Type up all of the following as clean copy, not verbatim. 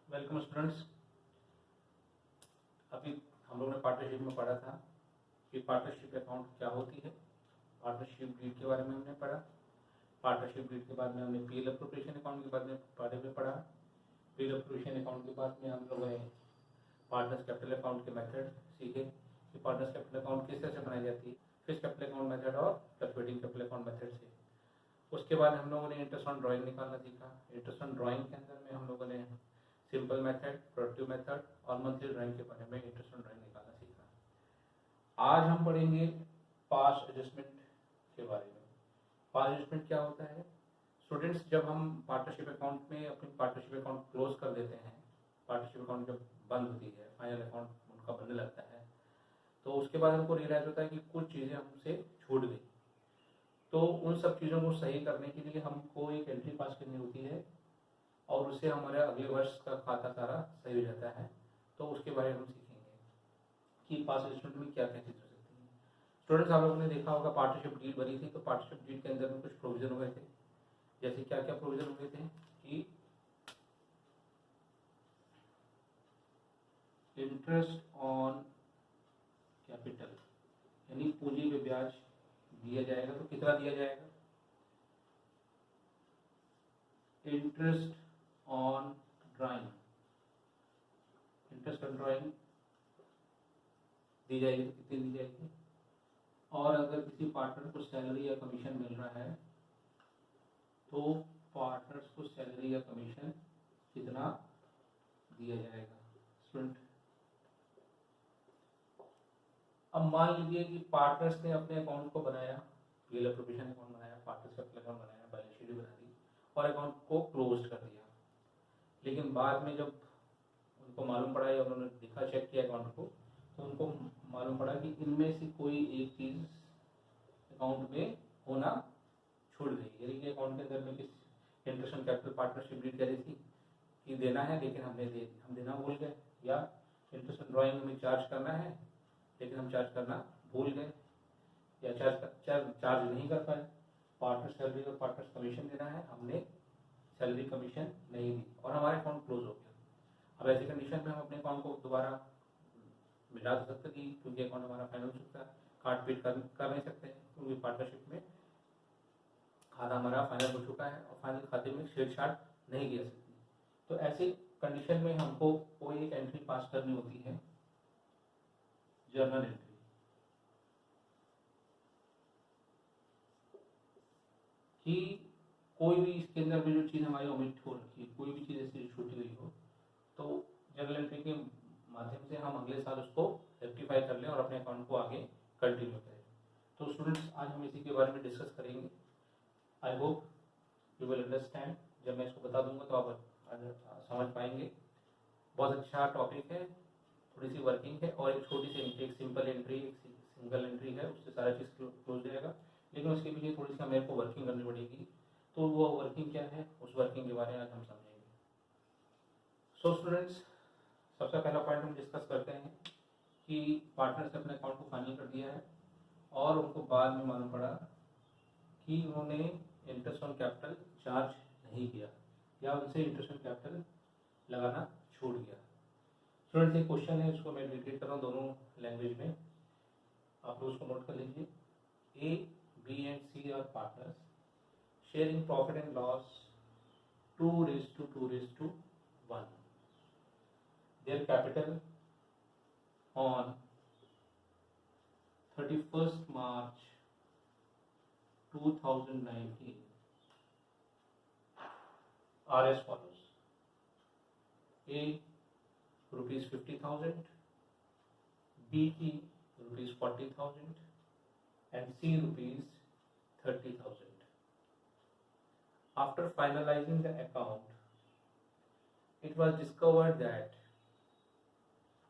Welcome students. अभी हम लोग ने पार्टनरशिप में पढ़ा था कि पार्टनरशिप अकाउंट क्या होती है। पार्टनरशिप डीड के बारे में हमने पढ़ा। पार्टनरशिप डीड के बाद में हमने पीएल एप्रोप्रिएशन अकाउंट के बारे में पढ़ा। पीएल एप्रोप्रिएशन अकाउंट के बाद में हम लोगों ने पार्टनर्स कैपिटल अकाउंट के मेथड सीखे कि पार्टनर्स कैपिटल अकाउंट किस तरह से बनाई जाती है, फिक्स्ड कैपिटल अकाउंट मेथड और फ्लक्चुएटिंग कैपिटल अकाउंट मेथड से। उसके बाद हम लोगों ने इंटरेस्ट ऑन ड्राइंग निकालना सीखा। इंटरेस्ट ऑन ड्राइंग के अंदर में हम लोगों ने सिंपल मेथड, प्रोडक्टिव मेथड और मंथली ड्राइंग के बारे में इंटरेस्ट ऑन ड्राइंग निकालना सीखा। आज हम पढ़ेंगे पास्ट एडजस्टमेंट के बारे में। पास्ट एडजस्टमेंट क्या होता है स्टूडेंट्स? जब हम पार्टनरशिप अकाउंट में अपनी पार्टनरशिप अकाउंट क्लोज कर देते हैं, पार्टनरशिप अकाउंट जब बंद होती है, फाइनल अकाउंट उनका बनने लगता है, तो उसके बाद हमको रियलाइज होता है कि कुछ चीज़ें हमसे छूट गई। तो उन सब चीज़ों को सही करने के लिए हमको एक एंट्री पास करनी होती है और उससे हमारे अगले वर्ष का खाता सारा सही हो जाता है। तो उसके बारे में हम सीखेंगे कि पास्ट एडजस्टमेंट में क्या क्या चीज़ हो सकती है। स्टूडेंट्स, आप लोगों ने देखा होगा पार्टनरशिप डीड बनी थी, तो पार्टनरशिप डीड के अंदर में कुछ प्रोविजन हुए थे। जैसे क्या क्या प्रोविजन हुए थे कि इंटरेस्ट ऑन कैपिटल यानी पूंजी पे ब्याज दिया जाएगा। तो कितना दिया जाएगा? Interest on drawing, interest on drawing दी जाएगी। तो कितनी दी जाएगी? और अगर किसी पार्टनर को सैलरी या कमीशन मिल रहा है तो पार्टनर्स को सैलरी या कमीशन कितना दिया जाएगा? स्टूडेंट, अब मान लीजिए कि पार्टनर्स ने अपने अकाउंट को बनाया, पीएल एप्रोप्रिएशन अकाउंट बनाया, पार्टनर्स कैपिटल अकाउंट बनाया, बैलेंस शीट बना दी और अकाउंट को क्लोज कर दिया। लेकिन बाद में जब उनको मालूम पड़ा या उन्होंने देखा, चेक किया अकाउंट को, तो उनको मालूम पड़ा कि इनमें से कोई एक चीज़ अकाउंट में होना छूट गई। यानी कि अकाउंट के अंदर में किस interest on capital partnership deed कह रही थी कि देना है, लेकिन हम देना भूल गए, या इंटरेस्ट ऑन ड्राइंग में चार्ज करना है लेकिन हम चार्ज करना भूल गए, या चार्ज नहीं कर पाए। पार्टनर सैलरी और पार्टनर कमीशन देना है, हमने सैलरी कमीशन नहीं दी और हमारा अकाउंट क्लोज हो गया। अब ऐसी कंडीशन में हम अपने अकाउंट को दोबारा मिला तो सकते कि क्योंकि अकाउंट हमारा फाइनल हो चुका है, काट पीट कर नहीं सकते क्योंकि पार्टनरशिप में खाता हमारा फाइनल हो चुका है और फाइनल खाते में छेड़छाड़ नहीं की जा सकती। तो ऐसी कंडीशन में हमको कोई एक एंट्री पास करनी होती है, जर्नल एंट्री। कि कोई भी इसके अंदर में जो चीज़ हमारी ओमिट हो रखी है, कोई भी चीज़ ऐसी छूटी गई हो, तो जर्नल एंट्री के माध्यम से हम अगले साल उसको रेक्टिफाई कर लें और अपने अकाउंट को आगे कंटिन्यू करें। तो स्टूडेंट्स, आज हम इसी के बारे में डिस्कस करेंगे। I hope you will understand. जब मैं इसको बता दूंगा तो आप समझ पाएंगे। बहुत अच्छा टॉपिक है, थोड़ी सी वर्किंग है और एक छोटी सी एंट्री, एक सिंपल एंट्री, एक सिंगल एंट्री है, उससे सारा चीज़ क्लोज हो जाएगा। लेकिन उसके पीछे थोड़ी सी हमें को वर्किंग करनी पड़ेगी। तो वो वर्किंग क्या है, उस वर्किंग के बारे में आज हम समझेंगे। सो स्टूडेंट्स, सबसे पहला पॉइंट हम डिस्कस करते हैं कि पार्टनर्स ने अपने अकाउंट को फाइनल कर दिया है और उनको बाद में मालूम पड़ा कि उन्होंने इंटरेस्ट ऑन कैपिटल चार्ज नहीं किया या उनसे इंटरेस्ट ऑन कैपिटल लगाना छूट गया। स्टूडेंट्स, एक क्वेश्चन है, उसको मैं रिपीट कर रहा हूँ दोनों लैंग्वेज में, आप लोग उसको नोट कर लीजिए। A, B and C are partners sharing profit and loss 2:1. Their capital on 31st March 2019 are as follows: A, rupees 50,000, B, rupees 40,000 and C, rupees 30,000. After finalizing the account, it was discovered that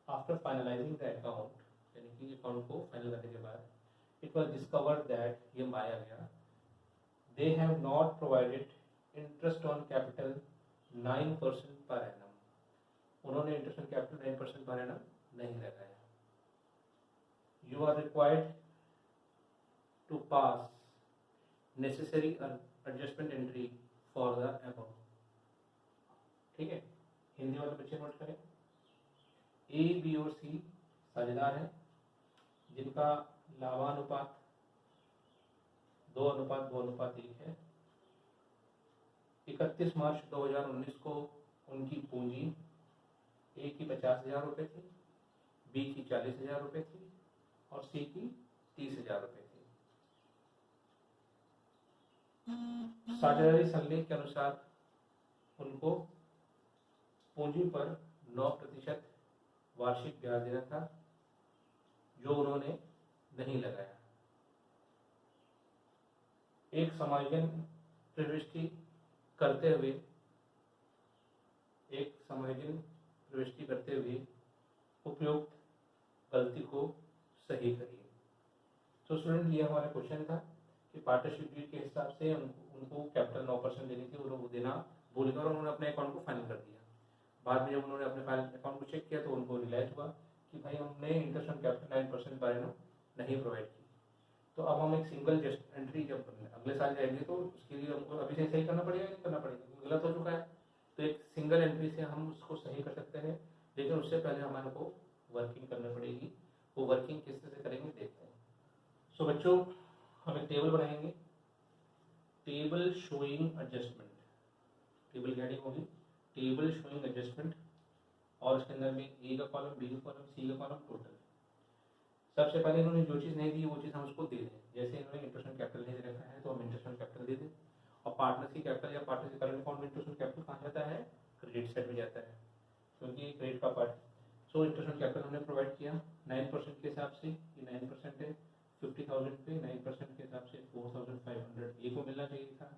after finalising the account, यानी कि account को final करने के बाद it was discovered that, ये पाया गया, they have not provided interest on capital 9% per annum. उन्होंने इंटरेस्ट ऑन कैपिटल 9% पर एनम नहीं लगाया। You are required to pass necessary adjustment entry for the about. ठीक है, हिंदी वाले बच्चे नोट करें, ए, बी और सी साझेदार हैं जिनका लाभानुपात 2:2:1 है। 31 मार्च 2019 को उनकी पूंजी ए की 50,000 रुपये थी, बी की 40,000 रुपये थी और सी की 30,000 रुपये थी। साझेदारी संलेख के अनुसार उनको पूंजी पर 9% वार्षिक ब्याज देना था, जो उन्होंने नहीं लगाया। एक समायोजन प्रविष्टि करते हुए उपयुक्त गलती को सही करिए। तो स्टूडेंट, ये हमारा क्वेश्चन था कि पार्टनरशिप डीड के हिसाब से उनको कैपिटल 9% देनी थी, उन्होंने देना भूल गए और उन्होंने अपने अकाउंट को फाइनल कर दिया। बाद में जब उन्होंने अपने अकाउंट को चेक किया तो उनको रियलाइज हुआ कि भाई हमने इंटरेस्ट ऑन कैपिटल 9% पर एनम नहीं प्रोवाइड की। तो अब हम एक सिंगल जस्ट एंट्री जब अगले साल जाएंगे तो उसके लिए हमको अभी से सही करना पड़ेगा, नहीं करना पड़ेगा, क्योंकि गलत हो चुका है। तो एक सिंगल एंट्री से हम उसको सही कर सकते हैं, लेकिन उससे पहले हमारे को वर्किंग करनी पड़ेगी। वो वर्किंग किस तरह से करेंगे देखते हैं। सो बच्चों, हम एक टेबल बनाएंगे, टेबल शोइंग एडजस्टमेंट। टेबल की हेडिंग होगी टेबल शोइंग एडजस्टमेंट, और इसके अंदर में ए का कॉलम, बी का कॉलम, सी का कॉलम, टोटल। सबसे पहले इन्होंने जो चीज़ नहीं दी वो चीज़ हम उसको दे दें। जैसे इन्होंने इंटरेस्ट ऑन कैपिटल नहीं दे रखा है तो हम इंटरेस्ट ऑन कैपिटल दे दें। और पार्टनर की कैपिटल या पार्टनर की करंट अकाउंट में इंटरेस्ट ऑन कैपिटल कहाँ जाता है? क्रेडिट साइड में जाता है, क्योंकि क्रेडिट का part. So interest on capital हमने प्रोवाइड किया 9% के हिसाब से, ये 9% है। 50,000 पे 9% के हिसाब से 4,500 ए को मिलना चाहिए था।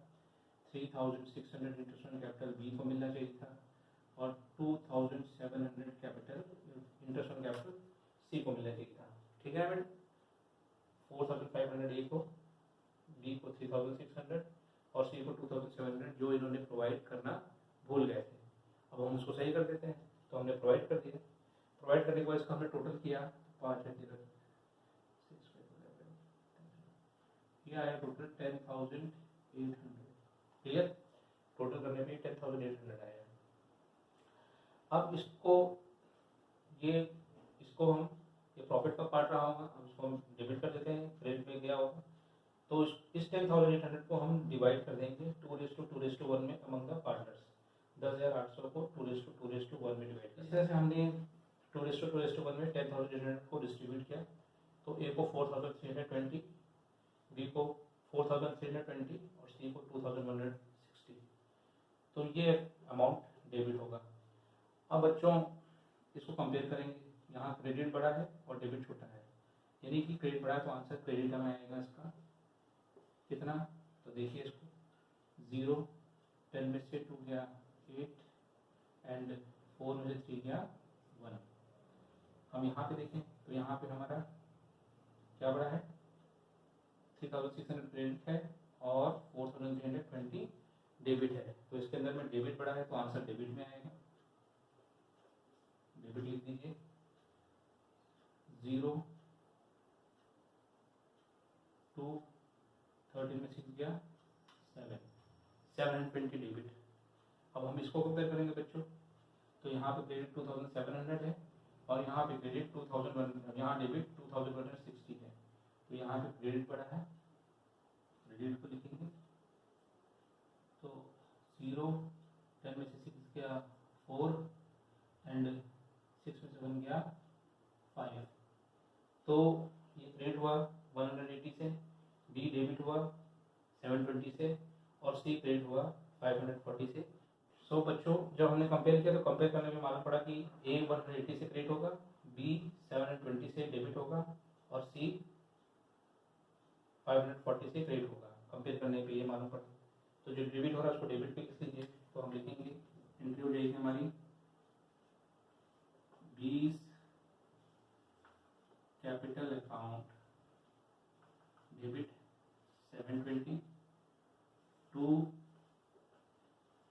3,600 इंटरेस्ट ऑन कैपिटल बी को मिलना चाहिए था, और 2,700 capital interest on capital C को मिलना चाहिए था। ठीक है मैडम? 4,500 ए को, बी को 3,600 और सी को 2,700 जो इन्होंने प्रोवाइड करना भूल गए थे। अब हम उसको सही कर देते हैं। तो हमने प्रोवाइड कर दिया। प्रोवाइड करने के बाद इसका हमने टोटल किया 5 है, ये आया टोटल 10,800। क्लियर? टोटल करने पे 10,800 आया। अब इसको हम ये प्रॉफिट का पार्ट रहा होगा, अब इसको हम डेबिट कर देते हैं, क्रेडिट पे गया होगा। तो इस 10,800 को हम डिवाइड कर देंगे 2:2:1 में अमंग द पार्टनर्स। 10,800 को 2:2:1 में डिवाइड किया। इस तरह से हमने 2:2:1 में 10,800 को डिस्ट्रीब्यूट किया। तो ए को 4,320, बी को 4,320 और सी को 2,160। तो ये अमाउंट डेबिट होगा। अब बच्चों इसको कंपेयर करेंगे। यहाँ क्रेडिट बड़ा है और डेबिट छोटा है, यानी कि क्रेडिट बड़ा है तो आंसर क्रेडिट में आएगा। इसका कितना? तो देखिए इसको 0, 10 में से 2 गया 8 एंड 4 में से 3 गया 1। हम यहाँ पे देखें तो यहाँ पे हमारा क्या बड़ा है? 3,600 क्रेडिट है और 4,320 डेबिट है। तो इसके अंदर में डेबिट बड़ा है तो आंसर डेबिट में आएगा। डेबिट लिख दीजिए 0, 2, 13 में 6 गया 7, 720 डेबिट। अब हम इसको कंपेयर करेंगे बच्चों। तो यहाँ पे क्रेडिट 2,700 है और यहाँ पे क्रेडिट 2,100, यहाँ डेबिट 2,160 है। तो यहाँ पे क्रेडिट बड़ा है, क्रेडिट को लिखेंगे। तो 0, 10 में से 6 गया 4 एंड 6 में से 1 गया 5। तो ये क्रेडिट हुआ 180 से, बी डेबिट हुआ 720 से और सी क्रेडिट हुआ 540 से। सो बच्चों जब हमने कंपेयर किया तो कंपेयर करने में मालूम पड़ा कि ए 180 से क्रेडिट होगा, बी 720 से डेबिट होगा और सी 540 से क्रेडिट होगा। कंपेयर करने पे ये मालूम पड़ा। तो जो डेबिट हो रहा है उसको डेबिट पे लिख लीजिए। तो हम लिखेंगे एंट्री हो जाएगी हमारी 20 capital account debit 720 to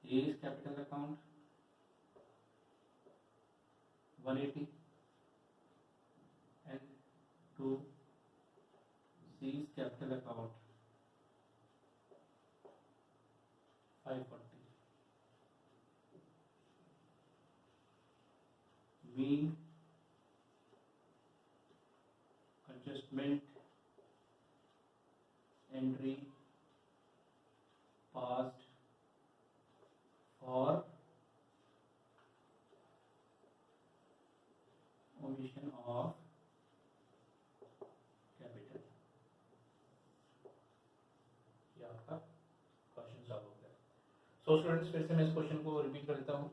A's capital account 180 and to C's capital account 540। doing adjustment entry passed for omission of capital. ये आपका क्वेश्चन सॉल्व हो गया। सो स्टूडेंट्स फिर से मैं इस क्वेश्चन को रिपीट कर देता हूँ।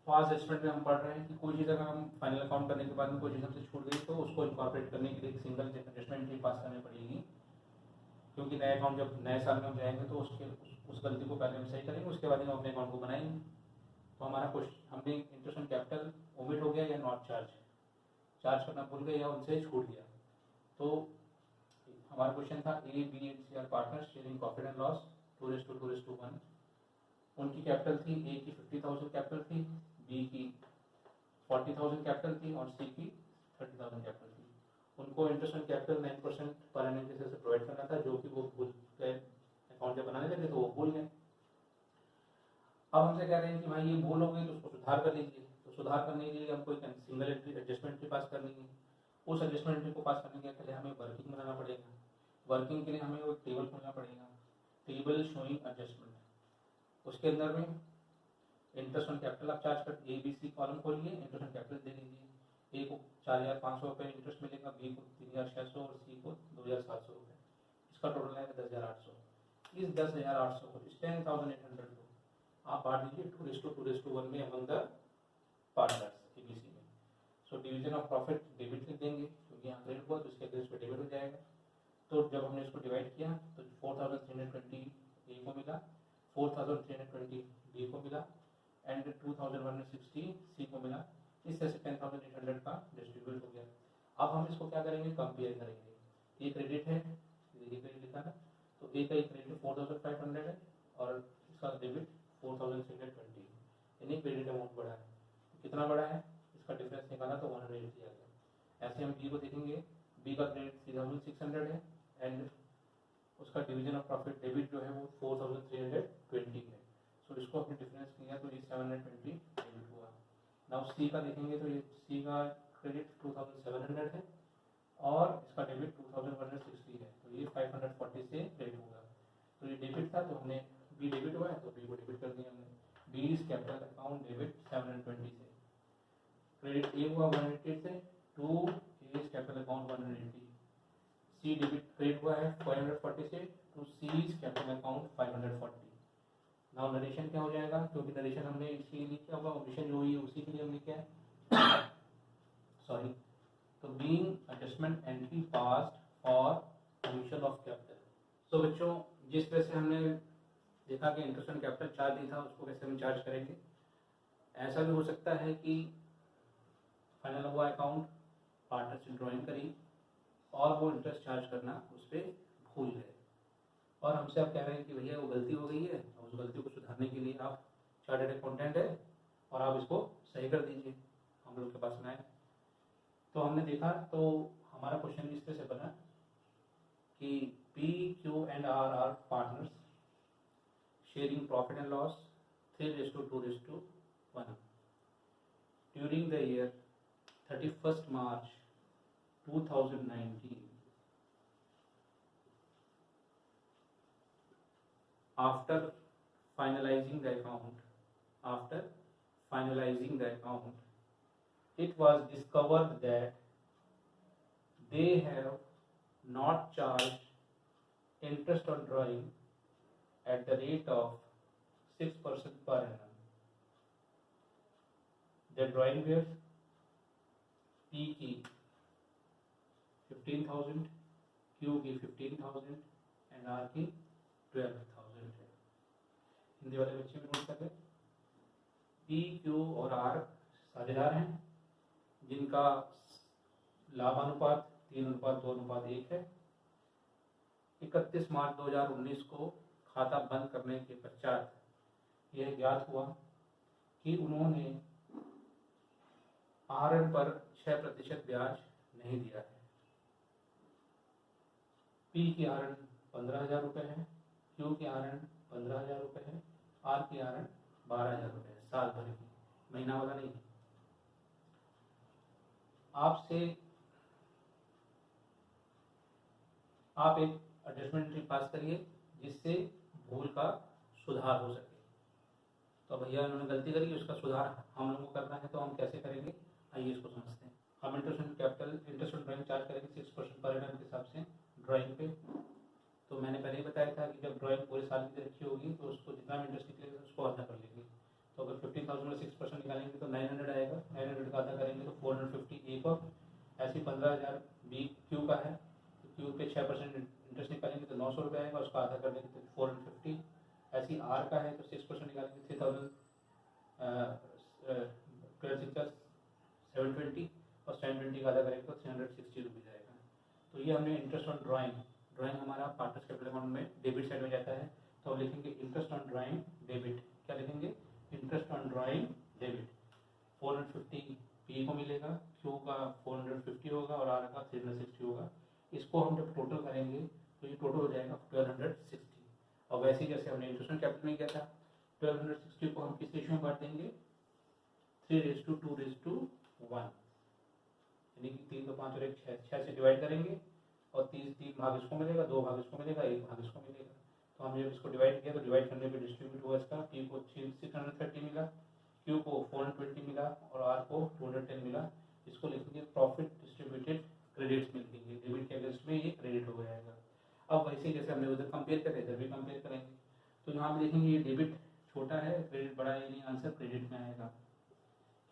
पास्ट एस्टिमेट में हम पढ़ रहे हैं कि कोई चीज़ अगर हम फाइनल अकाउंट करने के बाद में कोई चीज़ हमसे छूट गई तो उसको इनकॉर्पोरेट करने के लिए एक सिंगल एडजस्टमेंट ही पास करनी पड़ेगी, क्योंकि नए अकाउंट जब नए साल में हम जाएंगे तो उस गलती को पहले हम सही करेंगे, उसके बाद हम अपने अकाउंट को बनाएंगे। तो हमारा क्वेश्चन हमने इंटरेस्ट ऑन कैपिटल ओमिट हो गया या नॉट चार्ज करना भूल गए या उनसे छूट गया। तो हमारा क्वेश्चन था A B and C are partners sharing profit and loss 2:1। उनकी कैपिटल थी, ए की 50,000 कैपिटल थी, बी की 40,000 कैपिटल थी और सी की 30,000 कैपिटल थी। उनको interest on capital 9% per annum के हिसाब से प्रोवाइड करना था, जो कि वो भूल गए, अकाउंट जब बनाने लगे तो वो भूल गए। अब हमसे कह रहे हैं कि भाई ये भूल हो गई तो उसको सुधार कर लीजिए। तो सुधार करने के लिए हमको एक सिंगल एंट्री एडजस्टमेंट पास करनी है। उस एडजस्टमेंट को पास करने के लिए हमें वर्किंग बनाना पड़ेगा। वर्किंग के लिए हमें वो टेबल खोलना पड़ेगा, टेबल शोइंग एडजस्टमेंट। उसके अंदर में इंटरेस्ट ऑन कैपिटल आप चार्ज कर ABC कॉलम खोलिए, इंटरेस्ट ऑन कैपिटल दे दीजिए। ए को 4,500 रुपये इंटरेस्ट मिलेगा, बी को 3,600 और सी को 2,700 रुपये। इसका टोटल आएगा 10,800। इस 10,800 को इस 10,800 को आप बांट दीजिए 2:1 में अमंग द पार्टनर्स ABC में। So division of profit debit लिख देंगे, क्योंकि यहाँ क्रेडिट हुआ तो इसके अगेंस्ट पे डेबिट हो जाएगा। तो जब हमने इसको डिवाइड किया तो 4,320 ए को मिला, 4,320 बी को मिला एंड 2,160 सी को मिला। इस तरह से 10,800 का डिस्ट्रीब्यूट हो गया। अब हम इसको क्या करेंगे, कंपेयर करेंगे। ये क्रेडिट है, ये क्रेडिट लिखा ना, तो ए का एक क्रेडिट 4,500 है और इसका डेबिट 4,320, यानी क्रेडिट अमाउंट बढ़ा है। कितना बड़ा है, इसका डिफरेंस निकाला तो 180 आ गया। ऐसे हम बी को देखेंगे, बी का क्रेडिट 3,600 है एंड उसका डिवीजन ऑफ प्रॉफिट डेबिट जो है वो 4,320 है। सो इसको अपने डिफरेंस किया तो ये 720 डेबिट हुआ। नाउ सी का देखेंगे तो ये सी का क्रेडिट 2,700 है और इसका डेबिट 2,160 है, तो ये 540 से क्रेडिट होगा। तो ये डेबिट था तो हमने बी डेबिट हुआ है तो बी को डेबिट कर दिया हमने। B's capital account debit 720 से। क्रेडिट ए हुआ 180 से, to A's capital account 180। C debit credit हुआ है 540 से, to C's capital account 540। Now narration क्या हो जाएगा, क्योंकि नरेशन हमने इसके लिए क्या होगा, ओमिशन जो हुई है उसी के लिए हमने क्या है सॉरी। तो being adjustment entry passed for omission of capital. So बच्चों, जिस तरह से हमने देखा कि इंटरेस्ट ऑन कैपिटल चार्ज नहीं था, उसको कैसे हम चार्ज करेंगे। ऐसा भी हो सकता है कि फाइनल हुआ अकाउंट, पार्टनरशिप ड्राइंग करी और वो इंटरेस्ट चार्ज करना उस पर भूल गए और हमसे आप कह रहे हैं कि भैया वो गलती हो गई है और उस गलती को सुधारने के लिए आप चार्टर्ड अकाउंटेंट है और आप इसको सही कर दीजिए, हम लोग के पास में आए। तो हमने देखा तो हमारा क्वेश्चन इस तरह से बना कि P, Q and R are partners sharing profit and loss 3:2:1 during the year 31st March 2019. After finalizing the account, it was discovered that they have not charged interest on drawing at the rate of 6% per annum. The drawing were P की 15,000, Q की 15,000 and R की 12,000 है। हिंदी वाले बच्चे भी note कर लें। P, Q और R साझेदार हैं जिनका लाभानुपात 3:2:1 है। 31 मार्च 2019 को खाता बंद करने के पश्चात यह ज्ञात हुआ कि उन्होंने आहरण पर 6% ब्याज नहीं दिया है। P की आहरण 15,000 रुपये है, Q की आहरण 15,000 रुपये है, R की आहरण 12,000 रुपये है साल भर की। महीना वाला नहीं है। आपसे आप एक एडजस्टमेंट एंट्री पास करिए जिससे भूल का सुधार हो सके। तो भैया उन्होंने गलती करी, उसका सुधार हम लोगों को करना है, तो हम कैसे करेंगे, आइए इसको समझते हैं। हम interest on capital, interest on drawing charge करेंगे 6% पर एनम के हिसाब से ड्राइंग पे। तो मैंने पहले ही बताया था कि जब ड्राइंग पूरे साल की रखी होगी तो उसको जितना भी इंटरेस्ट निकलेगा उसको आधा कर लेंगे। तो अगर 15,000 में 6% निकालेंगे तो 900 आएगा, 900 का आधा करेंगे तो 450 एक, और ऐसे 15,000 बी क्यू का है, तो क्यू पे 6% इंटरेस्ट निकालेंगे तो 900 रुपये आएगा, उसका आधा कर देंगे तो 450। ऐसी आर का है तो 6% निकालेंगे 3000, 720, और 720 का आधा करेंगे तो 360 रुपीज़ आएगा। तो ये हमने इंटरेस्ट ऑन ड्राइंग, ड्राइंग हमारा पार्टनर्स कैपिटल अकाउंट में डेबिट साइड में जाता है, तो हम लिखेंगे इंटरेस्ट ऑन ड्राइंग डेबिट। क्या लिखेंगे, interest on drawing debit. 450 P को मिलेगा, क्यू का 450 होगा और आर का 360 होगा। इसको हम जब टोटल करेंगे तो ये टोटल हो जाएगा 1260। और वैसे ही जैसे हमने इंटरेस्ट ऑन कैपिटल में किया था, 1260 को हम किस रेशियो में बांट देंगे, 3:2:1, यानी कि 3 तो 5 और 1 6 से डिवाइड करेंगे, और 3 भाग इसको मिलेगा, 2 भाग इसको मिलेगा, 1 भाग इसको मिलेगा। तो हमने जब इसको डिवाइड किया तो डिवाइड करने पे डिस्ट्रीब्यूट हुआ इसका, पी को 630 मिला, क्यू को 420 मिला और आर को 210 मिला। इसको लिखेंगे प्रॉफिट डिस्ट्रीब्यूटेड क्रेडिट्स में लिखेंगे, डेबिट के अगेंस्ट में ये क्रेडिट हो जाएगा। अब वैसे ही जैसे हमने उधर कंपेयर करे इधर भी कंपेयर करेंगे, तो यहाँ पे देखेंगे ये डेबिट छोटा है, क्रेडिट बड़ा है, यानी आंसर क्रेडिट में आएगा।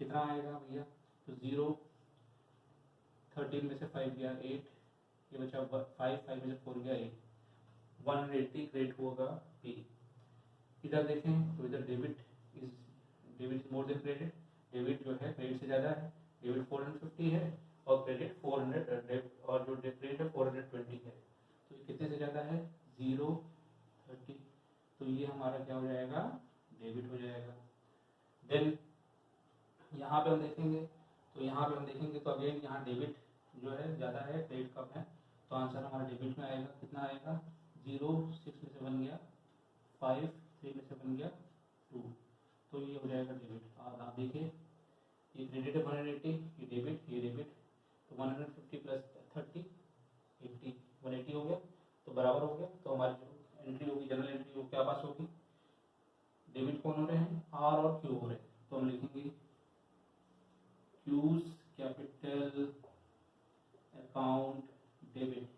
कितना आएगा भैया, तो 0, 13 में से 5 गया 8, ये बचा 5, 5 में से 4 गया 8, 180 क्रेडिट होगा पी। इधर देखें तो इधर debit is more than credit, debit जो है क्रेडिट से ज़्यादा है, डेबिट 450 है और क्रेडिट 400, और जो क्रेडिट है 420 है। तो ये कितने से ज़्यादा है, 0, 30, तो ये हमारा क्या हो जाएगा, डेबिट हो जाएगा। देन यहाँ पे हम देखेंगे तो अगेन यहाँ डेबिट जो है ज़्यादा है, क्रेडिट कम है, तो आंसर हमारा डेबिट में आएगा। कितना आएगा, 0, 6 में से 1 गया 5, 3 में से 1 गया 2, तो ये हो जाएगा डेबिट। और आप देखिए ये क्रेडिट है 180, ये डेबिट, तो 150 प्लस 30 80, 180 हो गया, तो बराबर हो गया। तो हमारी जो एंट्री होगी, जनरल एंट्री, वो क्या पास होगी, डेबिट कौन हो रहे हैं, आर और क्यू हो रहे हैं, तो हम लिखेंगे क्यूज कैपिटल अकाउंट डेबिट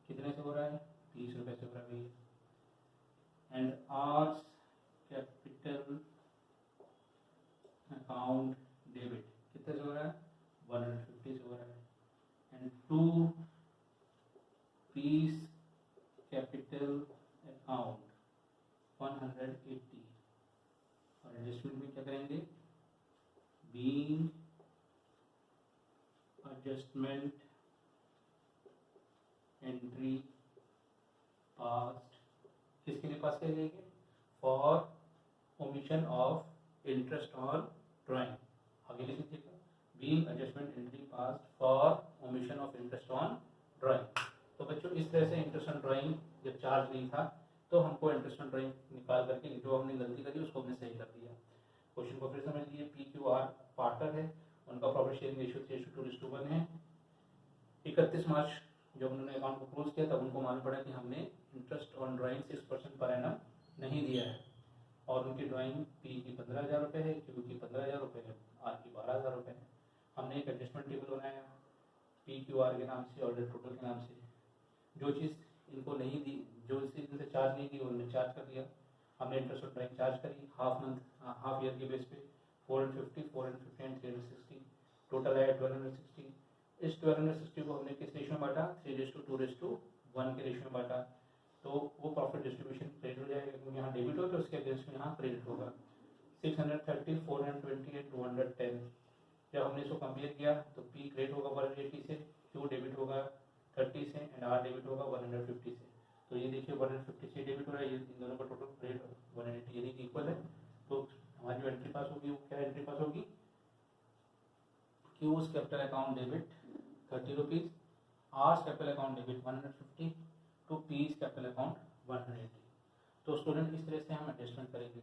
कितने से हो रहा है, 30 रुपये से हो रहा है भैया, and R's capital account debit कितने से हो रहा है, 150 से हो रहा है, and to piece capital account 180। और एडजस्टमेंट में क्या करेंगे, बीइंग एडजस्टमेंट एंट्री पास्ट, किसके लिए पास करेंगे, for omission of interest on drawing. आगे लिख लीजिएगा, being adjustment entry past for omission of interest on drawing. तो बच्चों इस तरह से इंटरेस्ट ऑन ड्राइंग जब चार्ज नहीं था तो हमको इंटरेस्ट ऑन ड्राइंग निकाल करके जो हमने गलती करी उसको हमने सही कर दिया। क्वेश्चन को फिर समझ लीजिए, पी क्यू आर पार्टनर है, उनका प्रॉफिट शेयरिंग रेशियो 3:2:1 है। 31 मार्च जब उन्होंने अकाउंट को क्लोज किया तब उनको मालूम पड़ा कि हमने इंटरेस्ट ऑन ड्राइंग 6% पर एनम नहीं दिया है, और उनकी ड्राइंग पी की 15,000 रुपये है, क्यू की 15,000 रुपये है, आर की 12,000 रुपये है। हमने एक एडजस्टमेंट टेबल बनाया पी क्यू आर के नाम से और टोटल के नाम से, जो चीज़ इनको नहीं दी, जो चीज़ इनसे चार्ज नहीं की उन्होंने चार्ज कर दिया। हमने इंटरेस्ट ऑन ड्राइंग चार्ज करी हाफ ईयर के बेस पे 450 एंड 360, टोटल आया 1260। इस 1260 को हमने किस रेशियो में बांटा, 3:2:1 के रेशियो में बांटा, तो वो प्रॉफिट डिस्ट्रीब्यूशन क्रेडिट हो जाएगा, क्योंकि यहाँ डेबिट हो तो उसके अगेंस्ट में यहाँ क्रेडिट होगा। 630, 420 एंड 210, जब हमने इसको कंपेयर किया तो पी क्रेडिट होगा 180 से, क्यू डेबिट होगा 30 से, एंड आर डेबिट होगा 150 से। तो ये देखिए 150 से डेबिट हो रहा है, ये इन दोनों का टोटल क्रेडिट 180 यानी कि इक्वल है। तो हमारी जो एंट्री पास होगी वो क्या एंट्री पास होगी, Q's capital account debit 30 rupees, R's capital account debit 150, to P's capital account 180। तो स्टूडेंट इस तरह से हम एडजस्टमेंट करेंगे।